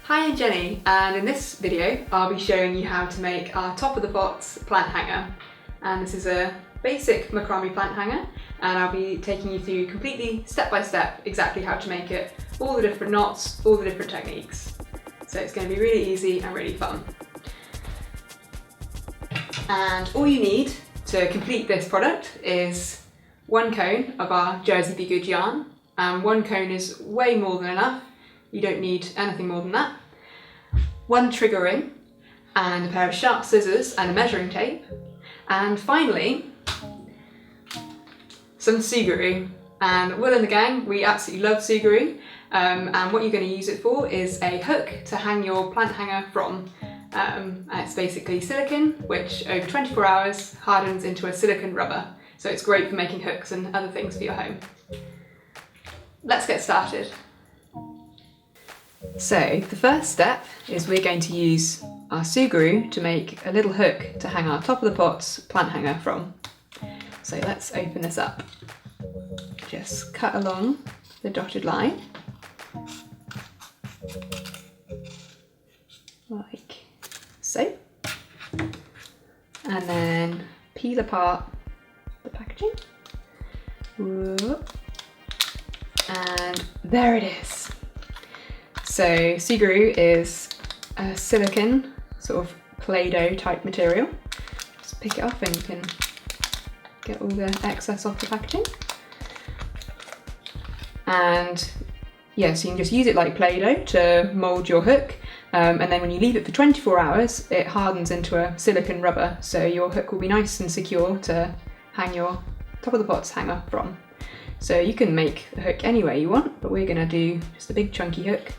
Hi, I'm Jenny, and in this video I'll be showing you how to make our top of the pots plant hanger. And this is a basic macrame plant hanger, and I'll be taking you through completely step by step exactly how to make it, all the different knots, all the different techniques. So it's going to be really easy and really fun. And all you need to complete this product is one cone of our Jersey Be Good yarn, and one cone is way more than enough. You don't need anything more than that. One trigger ring and a pair of sharp scissors and a measuring tape. And finally, some Sugru. And Wool and the gang, we absolutely love Sugru. And what you're going to use it for is a hook to hang your plant hanger from. It's basically silicone, which over 24 hours hardens into a silicone rubber. So it's great for making hooks and other things for your home. Let's get started. So the first step is we're going to use our Sugru to make a little hook to hang our top of the pots plant hanger from. So let's open this up. Just cut along the dotted line, like so, and then peel apart the packaging. Whoop. And there it is. So Sugru is a silicone sort of Play-Doh type material. Just pick it up and you can get all the excess off the packaging. And yeah, so you can just use it like Play-Doh to mould your hook. And then when you leave it for 24 hours, it hardens into a silicone rubber. So your hook will be nice and secure to hang your top of the pots hanger from. So you can make the hook any way you want, but we're gonna do just a big chunky hook.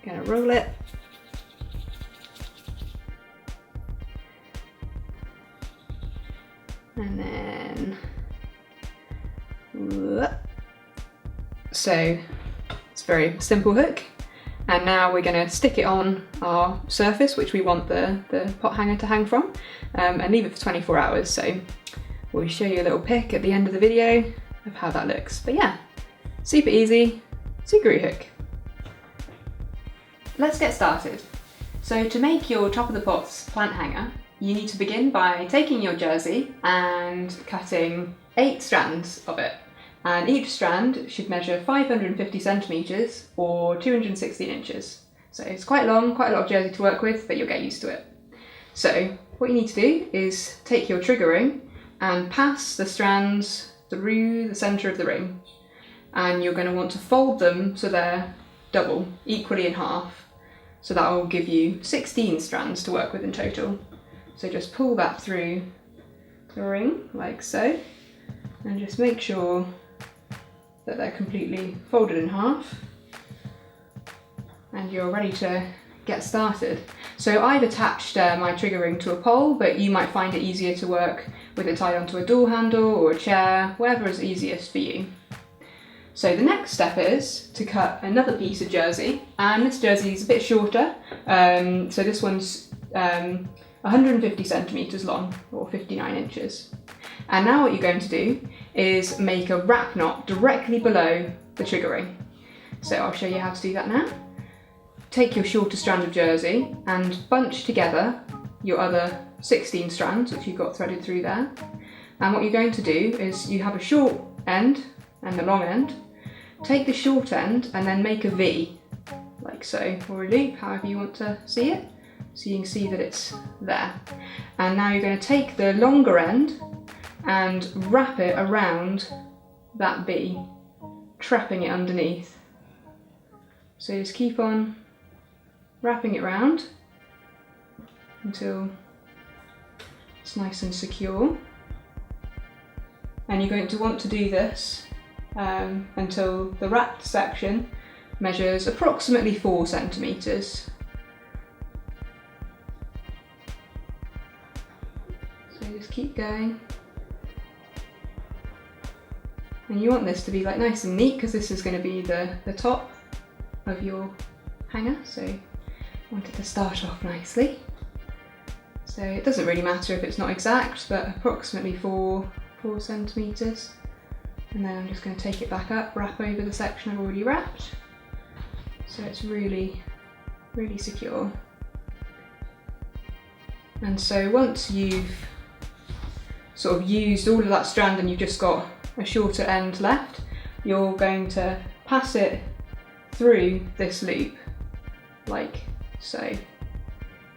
Gonna roll it. And then, whoop. So it's a very simple hook. And now we're gonna stick it on our surface, which we want the pot hanger to hang from, and leave it for 24 hours. So we'll show you a little pic at the end of the video of how that looks. But yeah, super easy Sugru hook. Let's get started. So to make your top of the pots plant hanger, you need to begin by taking your jersey and cutting 8 strands of it. And each strand should measure 550 centimetres or 216 inches. So it's quite long, quite a lot of jersey to work with, but you'll get used to it. So what you need to do is take your trigger ring and pass the strands through the centre of the ring. And you're going to want to fold them so they're double, equally in half. So that will give you 16 strands to work with in total. So just pull that through the ring like so, and just make sure that they're completely folded in half, and you're ready to get started. So I've attached my trigger ring to a pole, but you might find it easier to work with it tied onto a door handle or a chair, whatever is easiest for you. So the next step is to cut another piece of jersey, and this jersey is a bit shorter, so this one's 150 centimetres long, or 59 inches. And now what you're going to do is make a wrap knot directly below the trigger ring. So I'll show you how to do that now. Take your shorter strand of jersey and bunch together your other 16 strands, which you've got threaded through there. And what you're going to do is you have a short end and the long end. Take the short end and then make a V, like so, or a loop, however you want to see it. So you can see that it's there. And now you're going to take the longer end and wrap it around that V, trapping it underneath. So just keep on wrapping it round until it's nice and secure. And you're going to want to do this until the wrapped section measures approximately 4 centimetres. So just keep going. And you want this to be like nice and neat, because this is going to be the top of your hanger, so you want it to start off nicely. So it doesn't really matter if it's not exact, but approximately 4 centimetres. And then I'm just going to take it back up, wrap over the section I've already wrapped, so it's really really secure. And so once you've sort of used all of that strand and you've just got a shorter end left, you're going to pass it through this loop, like so.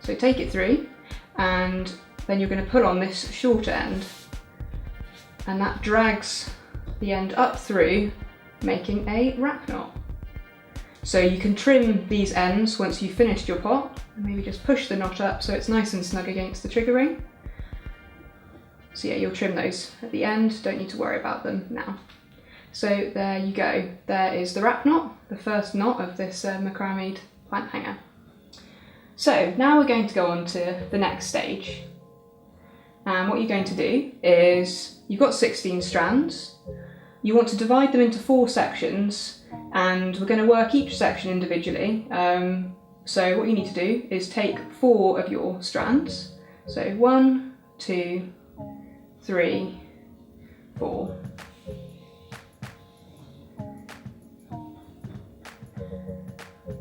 So take it through, and then you're going to pull on this shorter end, and that drags the end up through, making a wrap knot. So you can trim these ends once you've finished your pot, and maybe just push the knot up so it's nice and snug against the trigger ring. So yeah, you'll trim those at the end, don't need to worry about them now. So there you go, there is the wrap knot, the first knot of this macrameed plant hanger. So now we're going to go on to the next stage. And what you're going to do is, you've got 16 strands, you want to divide them into 4 sections, and we're going to work each section individually. So what you need to do is take 4 of your strands, so 1, 2, 3, 4.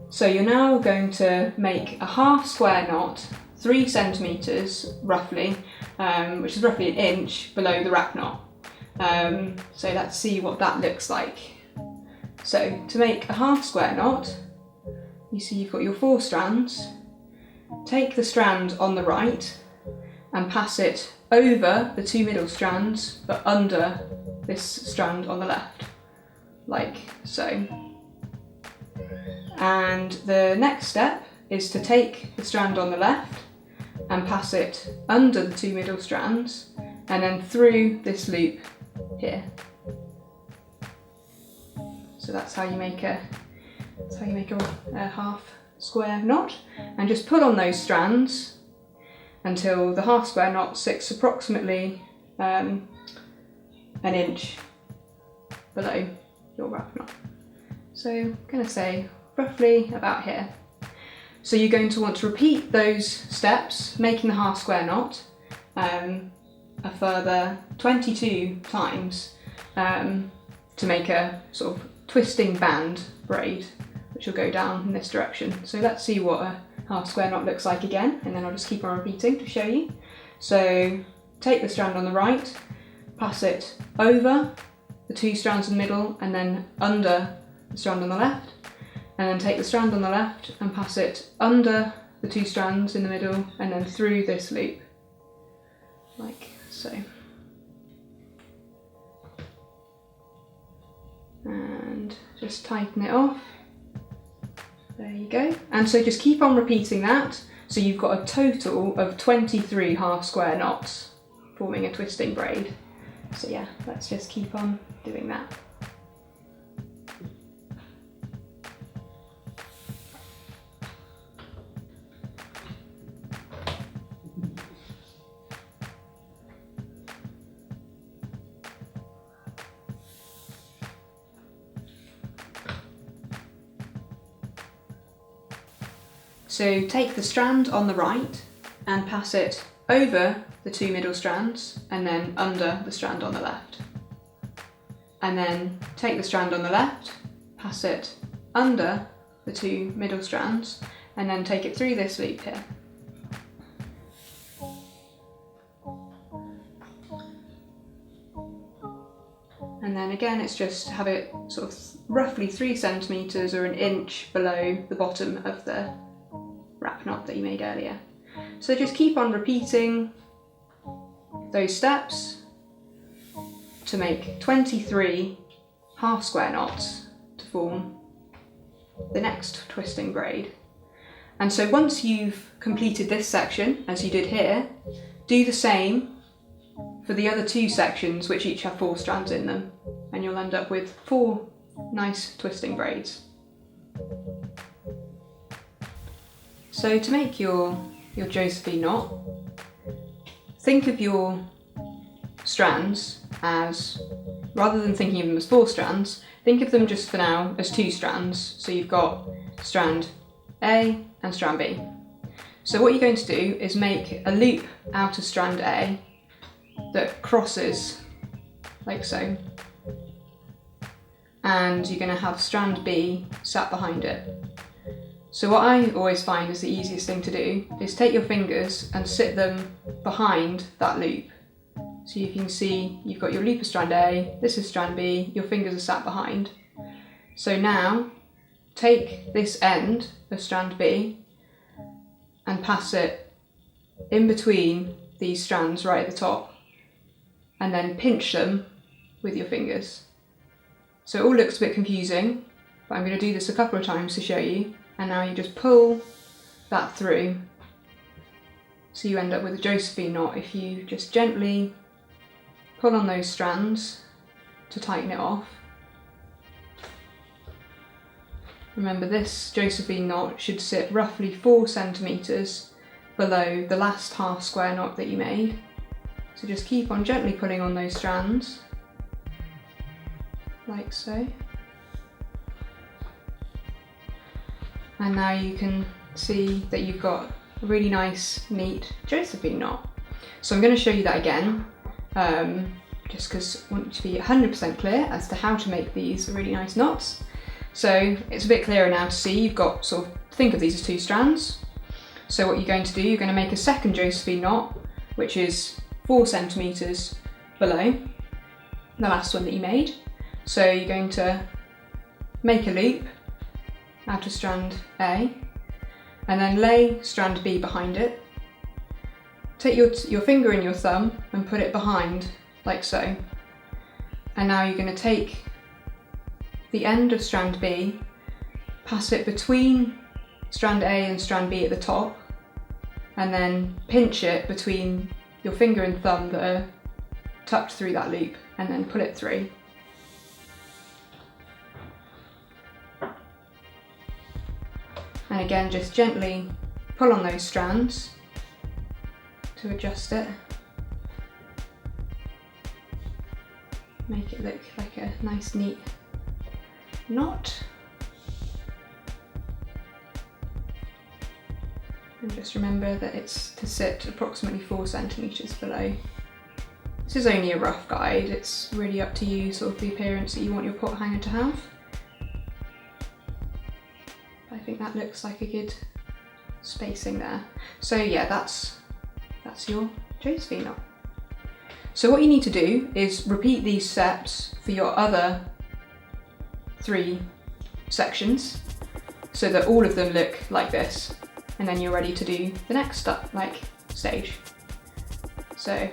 So you're now going to make a half square knot, 3 centimetres roughly, which is roughly an inch below the wrap knot. So let's see what that looks like. So to make a half square knot, you see you've got your 4 strands. Take the strand on the right and pass it over the 2 middle strands, but under this strand on the left, like so. And the next step is to take the strand on the left and pass it under the 2 middle strands, and then through this loop here. So that's how you make a half square knot, and just pull on those strands until the half square knot sits approximately an inch below your wrap knot. So I'm going to say roughly about here. So you're going to want to repeat those steps, making the half square knot a further 22 times to make a sort of twisting band braid, which will go down in this direction. So let's see what a half square knot looks like again, and then I'll just keep on repeating to show you. So take the strand on the right, pass it over the 2 strands in the middle, and then under the strand on the left, and then take the strand on the left and pass it under the 2 strands in the middle, and then through this loop, like so. And just tighten it off. There you go. And so just keep on repeating that, so you've got a total of 23 half square knots forming a twisting braid. So yeah, let's just keep on doing that. So take the strand on the right and pass it over the 2 middle strands, and then under the strand on the left. And then take the strand on the left, pass it under the 2 middle strands, and then take it through this loop here. And then again, it's just have it sort of roughly 3 centimetres or an inch below the bottom of the wrap knot that you made earlier. So just keep on repeating those steps to make 23 half square knots to form the next twisting braid. And so once you've completed this section, as you did here, do the same for the other 2 sections, which each have 4 strands in them, and you'll end up with 4 nice twisting braids. So to make your Josephine knot, think of your strands as, rather than thinking of them as 4 strands, think of them just for now as 2 strands. So you've got strand A and strand B. So what you're going to do is make a loop out of strand A that crosses like so, and you're going to have strand B sat behind it. So what I always find is the easiest thing to do is take your fingers and sit them behind that loop. So you can see you've got your loop of strand A, this is strand B, your fingers are sat behind. So now take this end of strand B and pass it in between these strands right at the top, and then pinch them with your fingers. So it all looks a bit confusing, but I'm going to do this a couple of times to show you. And now you just pull that through, so you end up with a Josephine knot if you just gently pull on those strands to tighten it off. Remember, this Josephine knot should sit roughly 4 centimetres below the last half square knot that you made. So just keep on gently pulling on those strands, like so. And now you can see that you've got a really nice, neat Josephine knot. So I'm going to show you that again, just because I want you to be 100% clear as to how to make these really nice knots. So it's a bit clearer now to see. You've got sort of, think of these as 2 strands. So what you're going to do, you're going to make a second Josephine knot, which is 4 centimetres below the last one that you made. So you're going to make a loop out of strand A, and then lay strand B behind it. Take your finger and your thumb and put it behind, like so. And now you're going to take the end of strand B, pass it between strand A and strand B at the top, and then pinch it between your finger and thumb that are tucked through that loop, and then pull it through. And again, just gently pull on those strands to adjust it. Make it look like a nice, neat knot. And just remember that it's to sit approximately 4 centimetres below. This is only a rough guide, it's really up to you, sort of the appearance that you want your pot hanger to have. I think that looks like a good spacing there. So yeah, that's your Josephine knot. So what you need to do is repeat these steps for your other 3 sections, so that all of them look like this, and then you're ready to do the next stage. So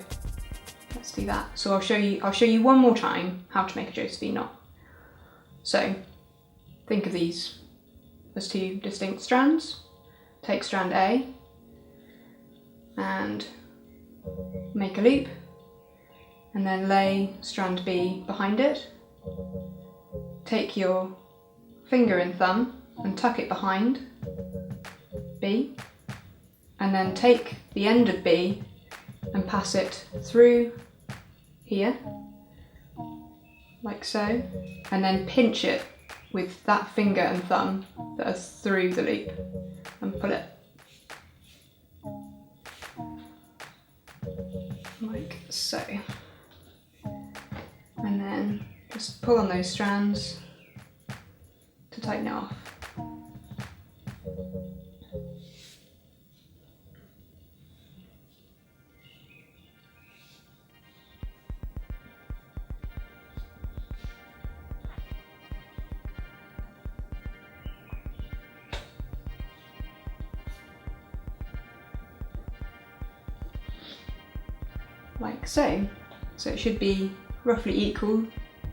let's do that. So I'll show you one more time how to make a Josephine knot. So think of these as 2 distinct strands. Take strand A and make a loop, and then lay strand B behind it. Take your finger and thumb and tuck it behind B, and then take the end of B and pass it through here, like so, and then pinch it with that finger and thumb that are through the loop, and pull it like so. And then just pull on those strands to tighten it off. Like so. So it should be roughly equal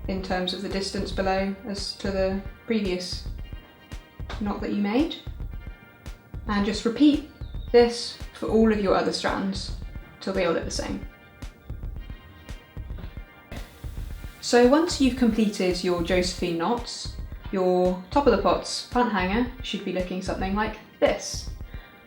in terms of the distance below as to the previous knot that you made. And just repeat this for all of your other strands till they all look the same. So once you've completed your Josephine knots, your top of the pot's plant hanger should be looking something like this,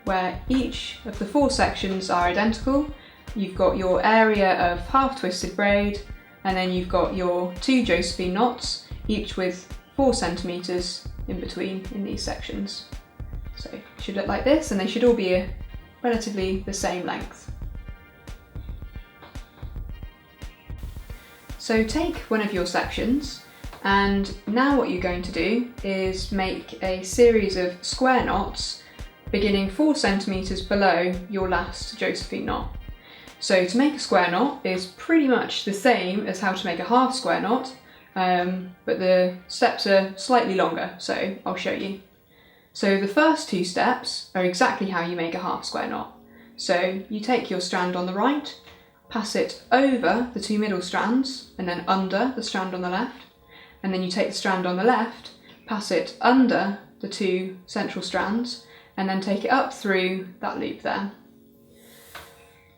where each of the 4 sections are identical. You've got your area of half twisted braid, and then you've got your 2 Josephine knots, each with 4 centimetres in between in these sections. So it should look like this, and they should all be relatively the same length. So take one of your sections And now what you're going to do is make a series of square knots beginning 4 centimeters below your last Josephine knot. So to make a square knot is pretty much the same as how to make a half square knot, but the steps are slightly longer, so I'll show you. So the first 2 steps are exactly how you make a half square knot. So you take your strand on the right, pass it over the 2 middle strands and then under the strand on the left, and then you take the strand on the left, pass it under the 2 central strands, and then take it up through that loop there.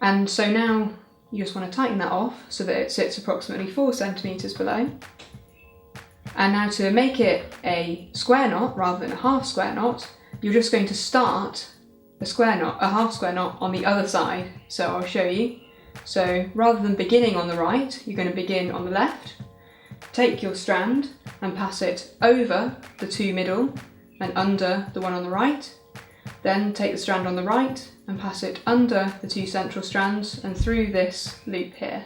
And so now you just want to tighten that off so that it sits approximately 4 centimeters below. And now to make it a square knot rather than a half square knot, you're just going to start a half square knot on the other side. So I'll show you. So rather than beginning on the right, you're going to begin on the left. Take your strand and pass it over the 2 middle and under the one on the right. Then take the strand on the right and pass it under the 2 central strands and through this loop here.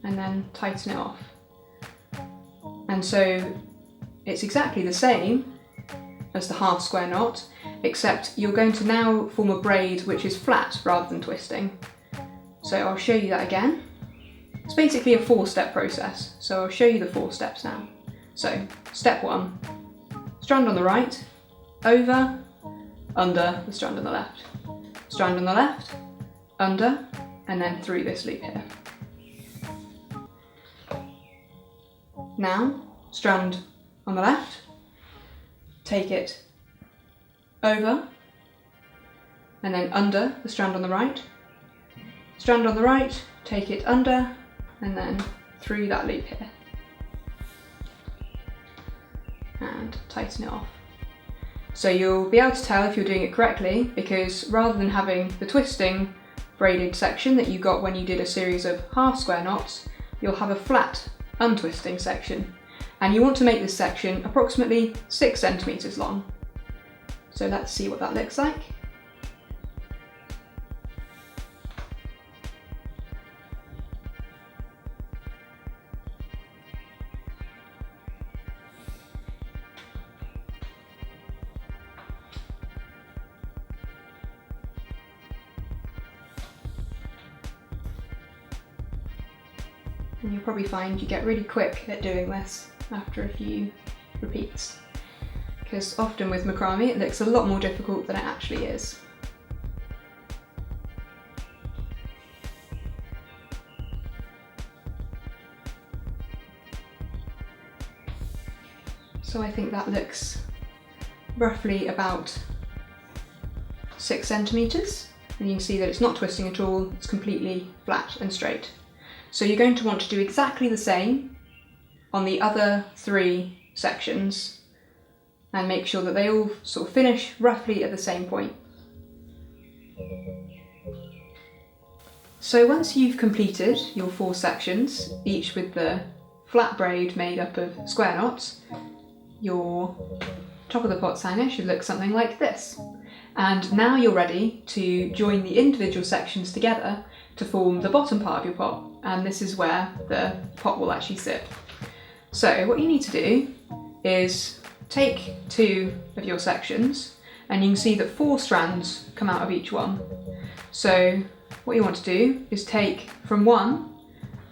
And then tighten it off. And so it's exactly the same as the half square knot, except you're going to now form a braid which is flat rather than twisting. So I'll show you that again. It's basically a 4-step process, so I'll show you the 4 steps now. So, step 1, strand on the right, over, under the strand on the left. Strand on the left, under, and then through this loop here. Now, strand on the left, take it over, and then under the strand on the right. Strand on the right, take it under, and then through that loop here. And tighten it off. So you'll be able to tell if you're doing it correctly, because rather than having the twisting braided section that you got when you did a series of half square knots, you'll have a flat untwisting section. And you want to make this section approximately 6 centimeters long. So let's see what that looks like. And you'll probably find you get really quick at doing this after a few repeats, because often with macrame it looks a lot more difficult than it actually is. So I think that looks roughly about 6 centimeters, and you can see that it's not twisting at all, it's completely flat and straight. So you're going to want to do exactly the same on the other 3 sections and make sure that they all sort of finish roughly at the same point. So once you've completed your 4 sections, each with the flat braid made up of square knots, your top of the pot hanger should look something like this. And now you're ready to join the individual sections together to form the bottom part of your pot, and this is where the pot will actually sit. So what you need to do is take 2 of your sections, and you can see that 4 strands come out of each one. So what you want to do is take from one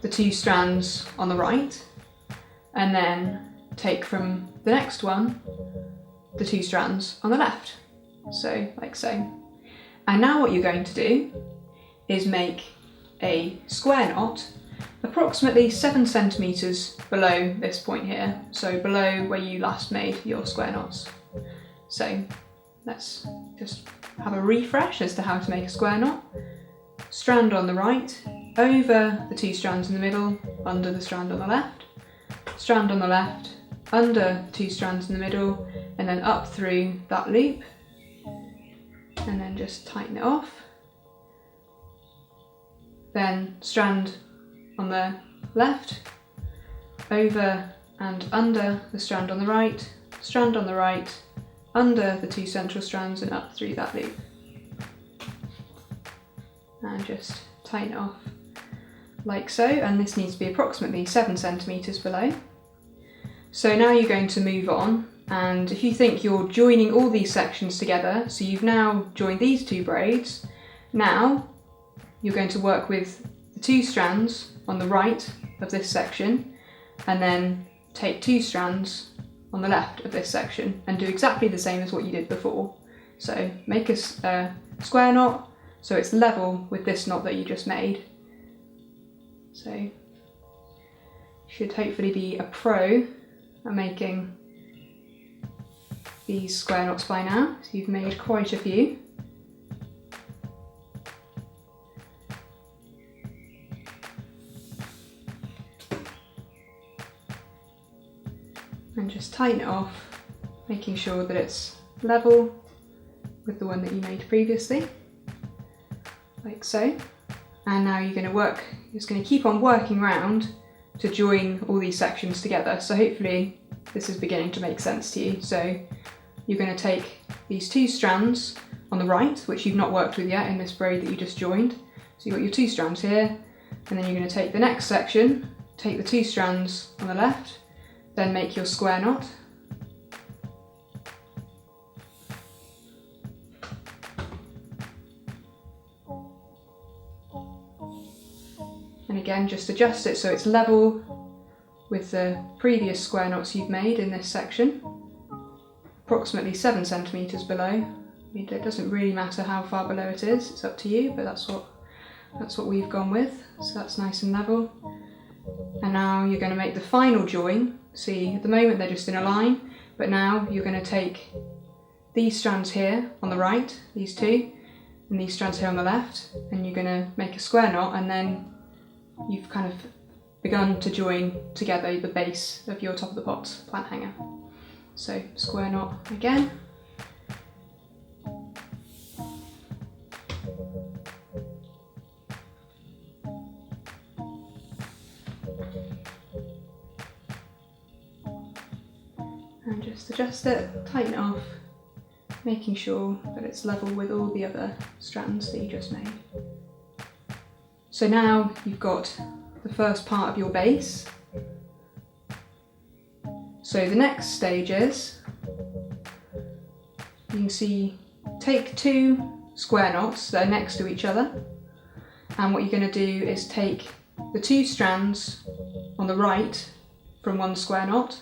the 2 strands on the right, and then take from the next one the 2 strands on the left. So like so. And now what you're going to do is make a square knot approximately 7 centimeters below this point here, so below where you last made your square knots. So let's just have a refresh as to how to make a square knot. Strand on the right, over the 2 strands in the middle, under the strand on the left. Strand on the left, under 2 strands in the middle, and then up through that loop, and then just tighten it off. Then strand on the left, over and under the strand on the right, strand on the right, under the 2 central strands and up through that loop. And just tighten it off. like so, and this needs to be approximately 7 centimetres below. So now you're going to move on, and if you think you're joining all these sections together, so you've now joined these two braids, now you're going to work with the 2 strands on the right of this section, and then take 2 strands on the left of this section and do exactly the same as what you did before. So make a square knot so it's level with this knot that you just made. So you should hopefully be a pro at making these square knots by now. So you've made quite a few. And just tighten it off, making sure that it's level with the one that you made previously, like so. And now you're just going to keep on working round to join all these sections together. So hopefully this is beginning to make sense to you. So you're going to take these 2 strands on the right, which you've not worked with yet in this braid that you just joined. So you've got your 2 strands here, and then you're going to take the next section, take the 2 strands on the left, then make your square knot. And again, just adjust it so it's level with the previous square knots you've made in this section. Approximately 7 centimetres below. I mean, it doesn't really matter how far below it is, it's up to you, but that's what we've gone with. So that's nice and level. And now you're going to make the final join. See, at the moment they're just in a line, but now you're going to take these strands here on the right, these 2, and these strands here on the left, and you're going to make a square knot, and then you've kind of begun to join together the base of your top of the pot plant hanger. So square knot again. And just adjust it, tighten it off, making sure that it's level with all the other strands that you just made. So now you've got the first part of your base. So the next stage is, you can see, take 2 square knots that are next to each other, and what you're going to do is take the 2 strands on the right from one square knot,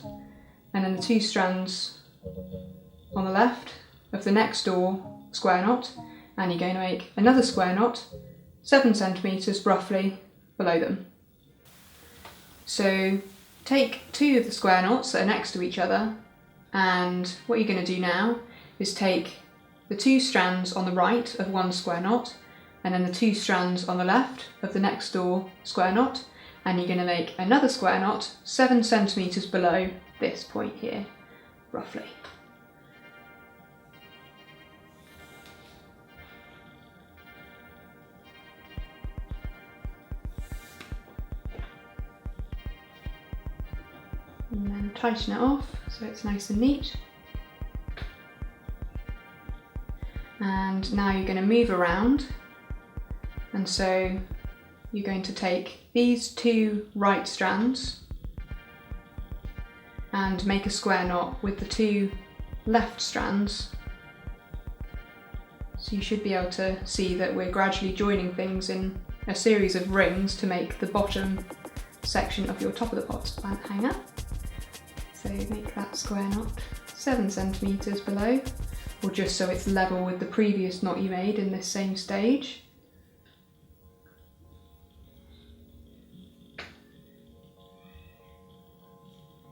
and then the 2 strands on the left of the next door square knot, and you're going to make another square knot 7 centimetres roughly below them. So take 2 of the square knots that are next to each other, and what you're going to do now is take the 2 strands on the right of one square knot, and then the 2 strands on the left of the next door square knot, and you're going to make another square knot 7 centimetres below this point here, roughly. And then tighten it off so it's nice and neat. And now you're going to move around, and so you're going to take these 2 right strands and make a square knot with the 2 left strands. So you should be able to see that we're gradually joining things in a series of rings to make the bottom section of your top of the pot plant hanger. So make that square knot 7 centimetres below, or just so it's level with the previous knot you made in this same stage.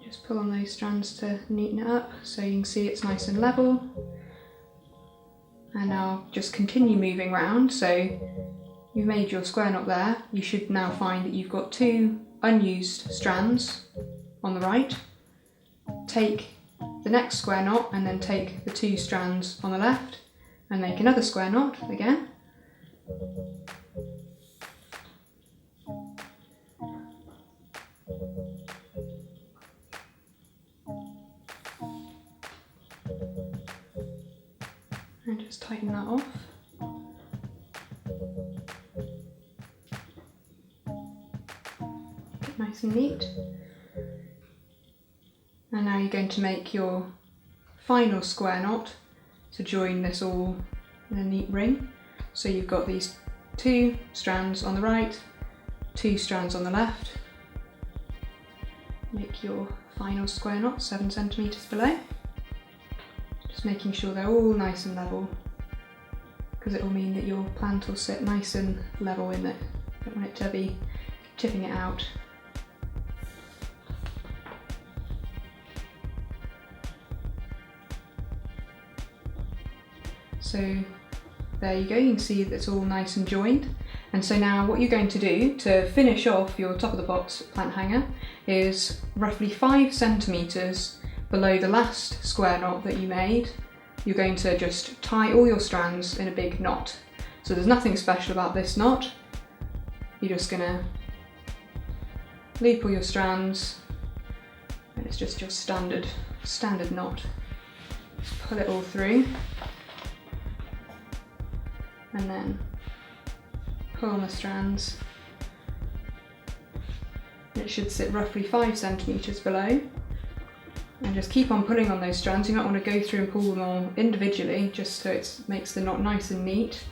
Just pull on those strands to neaten it up so you can see it's nice and level. And now just continue moving round. So you've made your square knot there. You should now find that you've got 2 unused strands on the right. Take the next square knot and then take the 2 strands on the left and make another square knot again. And just tighten that off. nice and neat. And now you're going to make your final square knot to join this all in a neat ring. So you've got these 2 strands on the right, 2 strands on the left. Make your final square knot 7 centimetres below. Just making sure they're all nice and level, because it will mean that your plant will sit nice and level in it. Don't want it to be tipping it out. So there you go, you can see that it's all nice and joined. And so now what you're going to do to finish off your top of the pot plant hanger is roughly 5 centimetres below the last square knot that you made. You're going to just tie all your strands in a big knot. So there's nothing special about this knot. You're just going to loop all your strands, and it's just your standard knot. Pull it all through, and then pull on the strands. It should sit roughly 5 centimetres below, and just keep on pulling on those strands. You might want to go through and pull them all individually, just so it makes the knot nice and neat.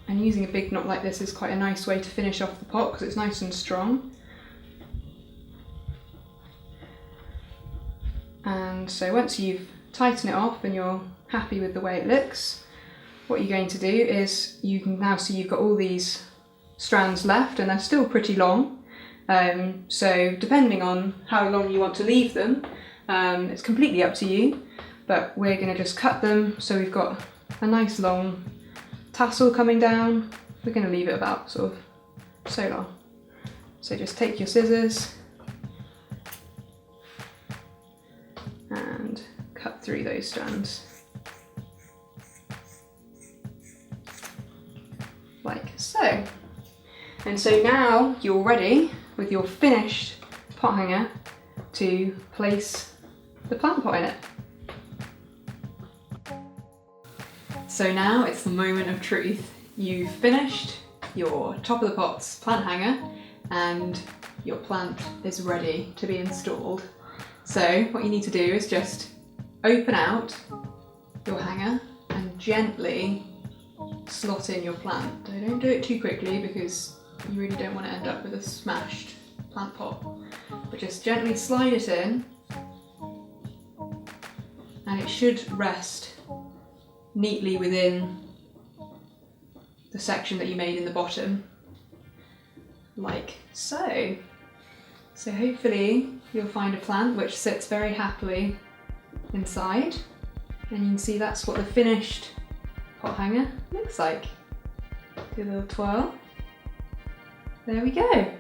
And using a big knot like this is quite a nice way to finish off the pot, because it's nice and strong. And so once you've tightened it off and you're happy with the way it looks, what you're going to do is, you can now see you've got all these strands left, and they're still pretty long. So depending on how long you want to leave them, it's completely up to you, but we're going to just cut them so we've got a nice long tassel coming down. We're going to leave it about sort of so long. So just take your scissors and cut through those strands. Like so. And so now you're ready with your finished pot hanger to place the plant pot in it. So now it's the moment of truth. You've finished your top of the pots plant hanger, and your plant is ready to be installed. So what you need to do is just open out your hanger and gently slot in your plant. Don't do it too quickly, because you really don't want to end up with a smashed plant pot. But just gently slide it in, and it should rest neatly within the section that you made in the bottom, like so. So hopefully you'll find a plant which sits very happily inside, and you can see that's what the finished pot hanger looks like. Do a little twirl. There we go.